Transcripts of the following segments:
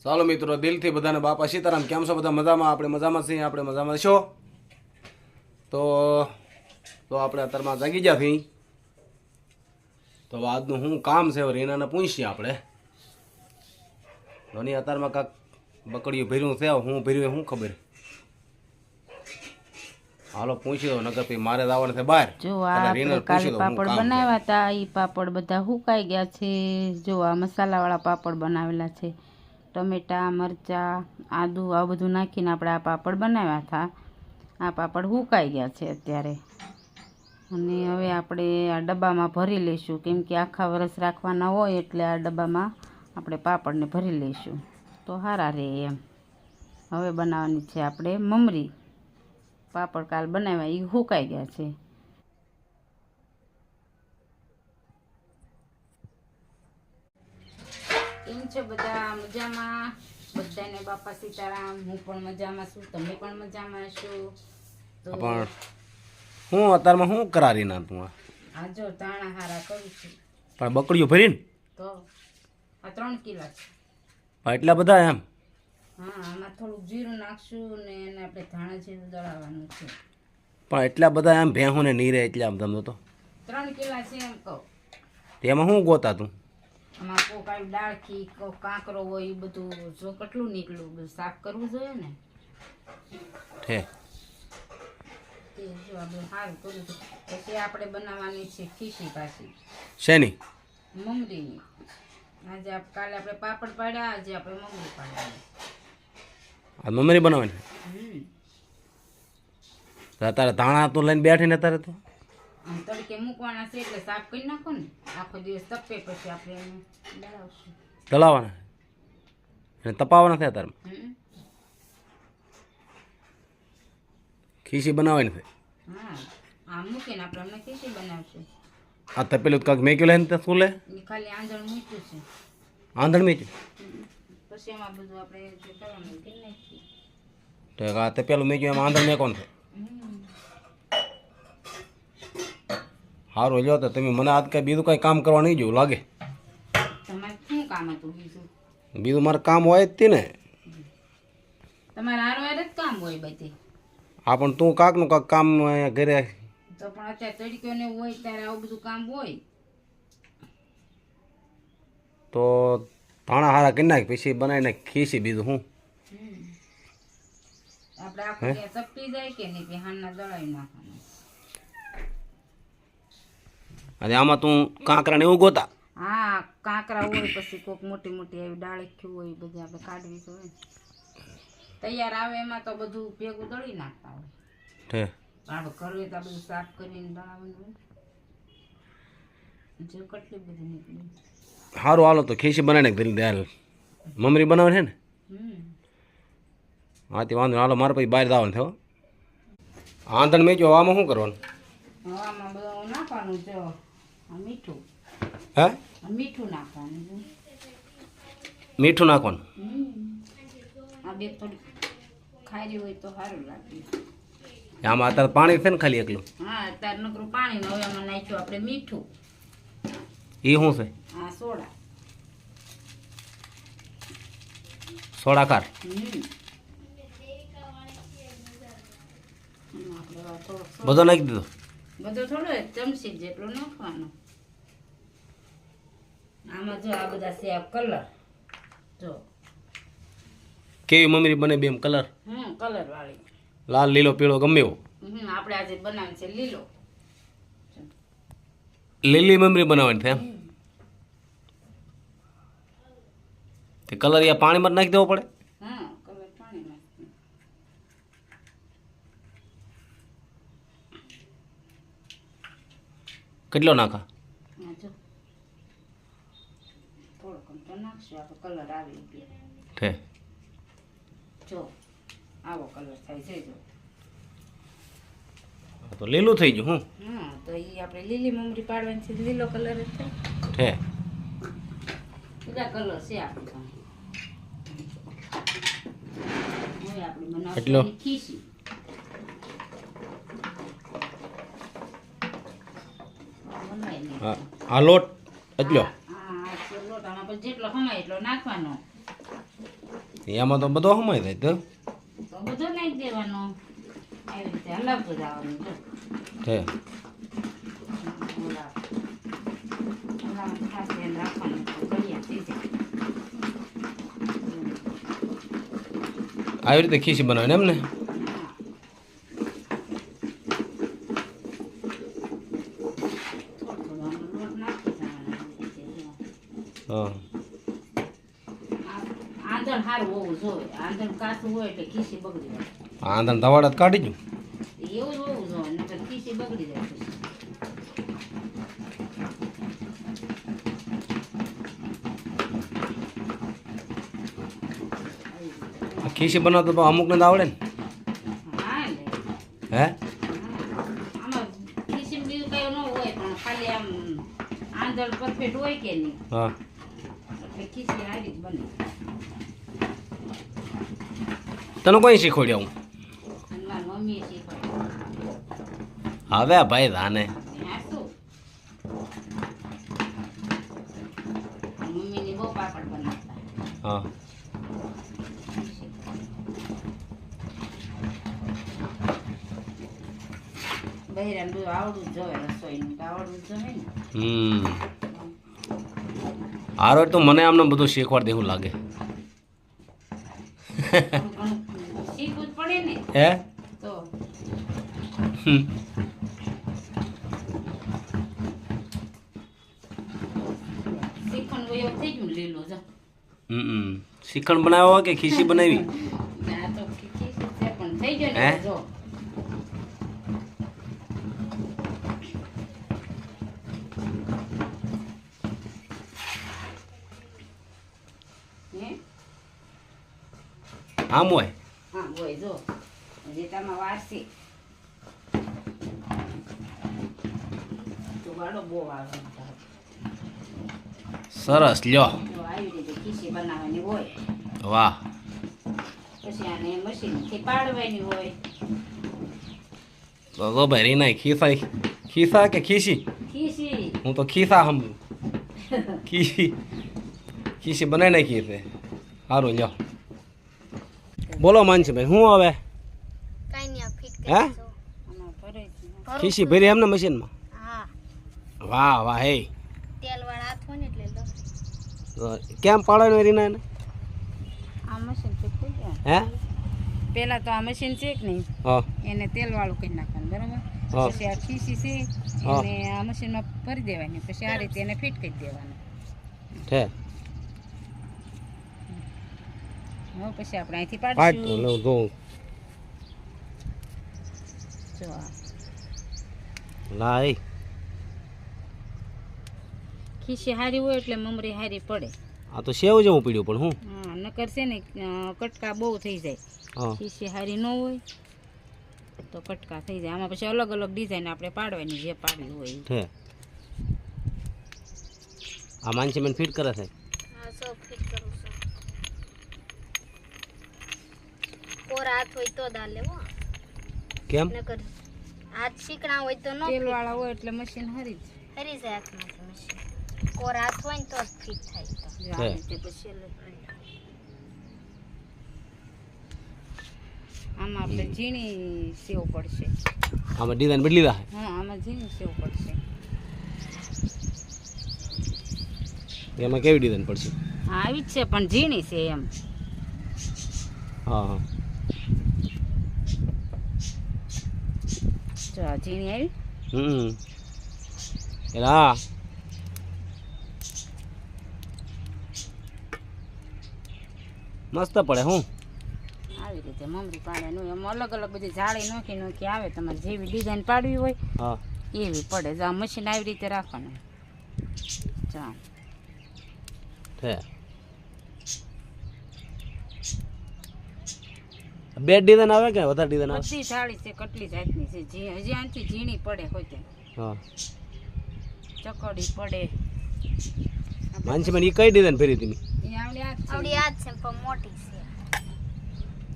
ચાલો મિત્રો, દિલથી બધાને બાપા સીતારામ. કેમ છો બધા? મજામાં? આપણે મજામાં છીએ. આપણે મજામાં છો તો આપણે અત્યારમાં જાગી ગયા છીએ. તો આજનું શું કામ છે રીનાને પૂછીએ આપણે. ધોની અત્યારમાં કાંક બકડીયું ભર્યું છે, હું ભર્યું શું ખબર. હાલો પૂછી દો, નગર પછી મારે જવાનું છે બહાર. જો આપણે કાલે પાપડ બનાવ્યા હતા, એ પાપડ બધા સુકાઈ ગયા છે. જો આ મસાલાવાળા પાપડ બનાવેલા છે, ટમેટા, મરચાં, આદુ આ બધું નાખીને આપણે આ પાપડ બનાવ્યા હતા. આ પાપડ સુકાઈ ગયા છે અત્યારે. અને હવે આપણે આ ડબ્બામાં ભરી લઈશું, કેમ કે આખા વરસ રાખવાના હોય એટલે આ ડબ્બામાં આપણે પાપડને ભરી લઈશું તો સારા રહે એમ. હવે બનાવવાની છે આપણે મમરી. પાપડ કાલ બનાવ્યા એ સુકાઈ ગયા છે. કેમ છે બધા? મજામાં? બધાને બાપા સીતારામ. હું પણ મજામાં છું, તમે પણ મજામાં છો? તો પણ હું અત્યારમાં શું કરારી ના તું? આ જો તાણા હારા કરું છું. પણ બકડીઓ ભરીને તો આ 3 કિલા છે. એટલા બધા એમ? હા, આમાં થોડુંક જીરું નાખશું ને એને આપણે ધાણા જીરું દળાવવાનું છે. પણ એટલા બધા એમ ભેહું ને નહીં રહે એટલે આમ તમને તો 3 કિલા છે એમ કહું. તેમાં શું ગોતા તું? આમાં કોક આવી ડાળખી, કોક કાંકરો હોય, એ બધું જો કેટલું નીકળ્યું, બધું સાફ કરવું જોઈએ ને. ઠે તે જો આપણે સારું કર્યું હતું. પછી આપણે બનાવવાની છે ખીચી પાછી શેની? મમરીની. આજે કાલે આપણે પાપડ પાડ્યા, આજે આપણે મમરી પાડવાની. આ મમરી બનાવવાની? તારે ધાણા તો લઈને બેઠી ને તારે તો આમ તડકે મૂકવાના છે એટલે સાફ કરી નાખો ને. આખો દિવસ તપે પછી આપણે એને દળાવશું. દળાવવાના અને તપાવવાના છે તારે? ખીચી બનાવવાની છે? હા, આમ મૂકીને આપણે અમને ખીચી બનાવશું. આ તપેલું કાંક મેક્યું લે ને તે શું લે? ખાલી આંધણ મૂક્યું છે. આંધણ મેક્યું? પછી એમાં બધું આપણે જે કરવાનું કરી નાખીએ. તો આ તપેલું મેક્યું એમાં આંધણ મેકોન છે? સારું લ્યો તો તમે મને આજ કાંઈ બીજું કાંઈ કામ કરવા નહીં જોવું લાગે. તમારે શું કામ હતું બીજું? બીજું મારે કામ હોય જ તે ને. તમારે હારો હારે જ કામ હોય બધી. હા, પણ તું કાંકનું કાંક કામ અહીંયા ઘરે તો પણ અત્યારે તડક્યો ને હોય ત્યારે આવું બધું કામ હોય. તો ધાણા હારા કરી નાખ, પછી બનાવીને ખીસી. બીજું શું આપણે આખું ત્યાં ચપટી જાય કે નહીં, હાનના દળાવી નાખવાનું. અને આમાં તું કાંકરા ને એવું ગોતા? હા, કાંકરા હોય, પછી કોક મોટી મોટી એવી ડાળખી હોય, બધી આપણે કાઢવી જોઈએ. તૈયાર આવે એમાં તો બધું ભેગું દળી નાખતા હોય. આપણે કરવી તો બધું સાફ કરીને દળાવવાનું હોય. જો કેટલી બધી નીકળી. સારું હાલો તો ખીસી બનાવીને દાલ મમરી બનાવે છે ને? હા તે વાંધો હાલો, મારે પછી બહાર જવાનું થયો. આંધણ મેં જો આમાં શું કરવાનું? આમાં બધું નાખવાનું. જો મીઠું. હે? મીઠું નાખવાનું. મીઠું નાખવાનું? આ બે થોડી ખારી હોય તો સારું લાગે. આમાં અત્યારે પાણી છે ને ખાલી એકલું? હા, અત્યારે નકરું પાણી. હવે એમાં નાખ્યું આપણે મીઠું. એ શું છે? હા, સોડા. સોડાકાર? બધો નાખી દીધો? બધો થોડો ચમચી જેટલો નાખવાનો. આમાં જો આ બધા છે આ કલર. જો કેવી મમરી બને બેમ કલર? કલર વાળી. લાલ, લીલો, પીળો ગમે એવો? આપણે આજે બનાવે છે લીલો. લીલી મમરી બનાવવાની છે એમ? તે કલર યા પાણીમાં નાખી દેવો પડે? હા, કલર પાણી નાખી. કેટલો નાખા? જો થોડોક તો નાખશું, આપણો કલર આવે એટલે. છે જો આવો કલર થાય છે. જો તો લીલું થઈ ગયું. હું હા, તો એ આપણે લીલી મમરી પાડવાની છે, લીલો કલર જ થાય. છે બધા કલર છે આપણી પાસે. હવે આપણે એટલો? બનાવશું ખીચી. આ લોટ એટલો? હા, લોટ આમાં જેટલો ખમાય એટલો નાખવાનો. એમાં તો બધો સમય થાય તો તો બધું નાખી દેવાનું આવી રીતે હલાવતું જવાનું જો છે હલાવવાનું ખાસ ધ્યાન રાખવાનું તો તૈયાર થઈ જાય આવી રીતે ખીચી બનાવવાની એમ ને હા આંધણ સારું હોવું જોઈએ આંધણ કાચું હોય એટલે ખીસી બગડી જાય આંધણ તવાડા જ કાઢી ગયું એવું જ હોવું જોઈએ નકર ખીસી બગડી જાય પછી. આ ખીચી બનાવતો તો અમુકને તો આવડે ને હા લે હે આમાં ખીસી બીજું કઈ ન હોય પણ ખાલી આમ આંધણ પરફેક્ટ હોય કે નહીં હા એટલે ખીસી સારી જ બને તને કોઈ શીખવાડ્યા હું અને મારી મમ્મીએ શીખવાડ્યું હવે ભાઈ ધાને આ શું મમ્મીની બહુ પાપડ બનાવતા હા બહેરાને બધું આવડવું જ જોઈએ રસોઈનું તો આવડવું જ જોઈએ ને હારો તો મને આમને બધું શીખવાડ દેવું લાગે થોડું ઘણું શીખવું જ પડે ને હે તો હમ. શીખવાનું એવું થઈ ગયું લીલું જો શ્રીખંડ બનાવ્યો કે ખીચી બનાવી આ તો ખીચી છે પણ થઈ ગયો હે? ને જો હે આમ હોય હા હોય જો હજી તમારે વારસી તો ગાડો બહુ આવે સરસ લ્યો જો આવી રીતે ખીચી બનાવવાની હોય વાહ પછી આને મશીનથી પાડવાની હોય તો ભાઈ રીના ખીસા કે ખીસી ખીચી હું તો ખીસા સમજુ ખીસી બનાવી નાખી છે સારું લ્યો બોલો માનસીભાઈ હું હવે કાઈ નહીં આ ફિટ હે કરી દો. આમાં ભરે છે ખીસી ભરી એમને મશીનમાં હા વાહ વાહ હે તેલ વાળા હાથ હોય ને એટલે લો તો કેમ પાડવાનું રીના એને આ મશીન ફિટ થઈ ગયા હે પહેલા તો આ મશીન છે કે નહીં હા એને તેલ વાળું કરી નાખવાનું બરાબર હા. પછી આ ખીસી છે હા. એને આ મશીનમાં ભરી દેવાની પછી આ રીતે એને ફિટ કરી દેવાનું છે હવે પછી આપણે અહીંથી પાટ પાડીશું લઉં જોઉં જો આ લાઈ ખીસી હારી હોય એટલે મમરી હારી પડે આ તો સેવ જેવું પીડ્યું પણ હું હા નકર છે ને કટકા બહુ થઈ જાય હા ખીસી હારી ન હોય તો કટકા થઈ જાય આમાં પછી અલગ અલગ ડિઝાઇન આપણે પાડવાની જે પાડવી હોય એ. છે આ માનસી મને ફિટ કરે છે હા સો ફિટ કરું છું કોરા હાથ હોય તો દાલ લેવો કેમ નકર હાથ શીકણા હોય તો નો તેલ વાળા હોય એટલે મશીન હરી જ હરી જાય હાથમાંથી મશીન કોરા હાથ હોય ને તો જ ફિટ થાય તો જો આ રીતે પછી આમાં આપણે ઝીણી સેવ પડશે આમાં ડિઝાઇન બદલી દા હા આમાં ઝીણી સેવ પડશે એમાં કેવી ડિઝાઇન પડશે હા આવી જ છે પણ ઝીણી છે એમ હા હા જો આ ઝીણી આવી એટલે હા મસ્ત પડે હું આવી રીતે મમરી પાડવાનું એમ અલગ અલગ બધી જાળી નોખી નોખી આવે તમારે જેવી ડિઝાઇન પાડવી હોય હા એવી પડે જો આ મશીન આવી રીતે રાખવાનું જો આમ. છે બે ડિઝાઇન આવે કે વધારે ડિઝાઇન આવે બધી જાળી છે કેટલી જાતની છે હજી આનાથી ઝીણી પડે હોય ત્યાં હા ચકડી પડે માનસી મને કઈ ડિઝાઇન ફેરી તમે એ આવડી આ જ છે. આવડી હાથ છે પણ મોટી છે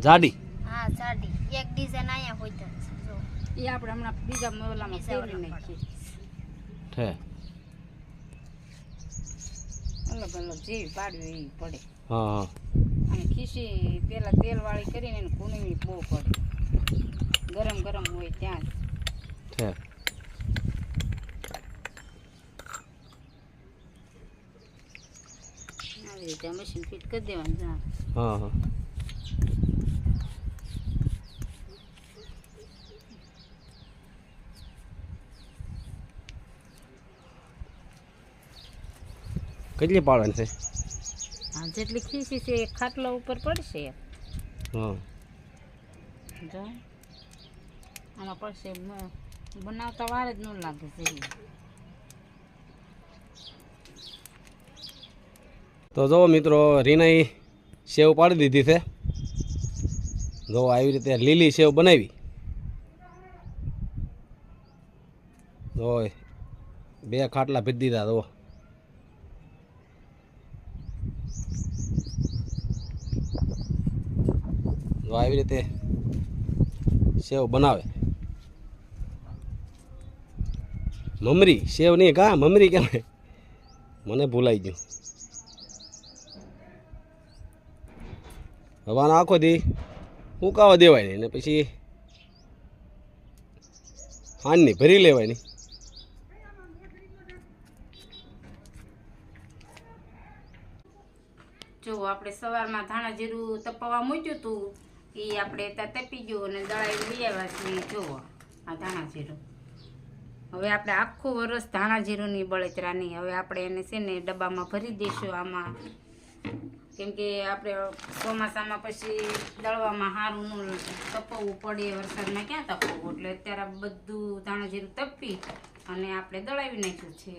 જાડી હા જાડી એક ડિઝાઇન અહીંયા હોય તો જો એ આપણે હમણાં બીજા ઓલામાં ફેરવી નાખીએ છે અલગ અલગ જેવી પાડવી એવી પડે હા હા અને ખીસી પેલા તેલવાળી કરીને એને કૂણવી બહુ પડે, ગરમ ગરમ હોય ત્યાં જ. છે આવી રીતે મશીન ફિટ કરી દેવાનું. જા હા હા કેટલી પાડવાની છે? આ જેટલી ખીસી છે એ ખાટલા ઉપર પડશે. હા જો આમાં પડશે, બનાવતા વાર જ ન લાગે છે. તો જો મિત્રો, રીનાઈ સેવ પાડી દીધી છે. જો આવી રીતે લીલી સેવ બનાવી. જો 2 ખાટલા ભીધી દીધા. જો આવી રીતે સેવ બનાવે. મમરી સેવ નહીં, કા મમરી કેમ મને ભૂલાઈ ગયું. હવાના આખો દી ઉકાવા દેવાય નહીં ને પછી હાનની ભરી લેવાય નહીં. જો આપણે સવારમાં ધાણા જીરું તપાવવા મૂક્યું હતું, એ આપણે ત્યાં તપી ગયું અને દળાઈ લઈ આવ્યા છીએ. જુઓ આ ધાણા જીરું. હવે આપણે આખું વરસ ધાણા જીરુંની બળતરાની હવે આપણે એને છે ને ડબ્બામાં ભરી દઈશું આમાં, કેમ કે આપણે ચોમાસામાં પછી દળવામાં સારું ન તપવું પડે, વરસાદમાં ક્યાં તપવું, એટલે અત્યારે બધું ધાણા જીરું તપી અને આપણે દળાવી નાખ્યું છે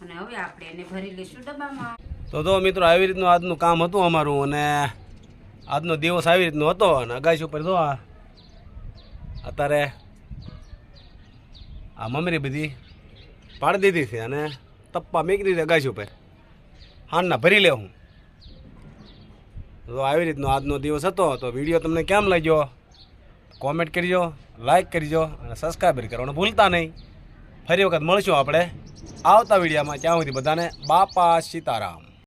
અને હવે આપણે એને ભરી લઈશું ડબ્બામાં. તો જો મિત્રો, આવી રીતનું આજનું કામ હતું અમારું અને આજનો દિવસ આવી રીતનો હતો. અને અગાસી ઉપર જો અત્યારે આ મમરી બધી પાડી દીધી છે અને તપ્પા મૂકી દીધી અગાસી ઉપર. હાનના ભરી લેવું. તો આવી રીતનો આજનો દિવસ હતો. તો વિડીયો તમને કેમ લાગ્યો કોમેન્ટ કરજો, લાઈક કરજો અને સબસ્ક્રાઈબર કરવાનું ભૂલતા નહીં. ફરી વખત મળશું આપણે આવતા વિડીયોમાં. ત્યાં સુધી બધાને બાપા સીતારામ.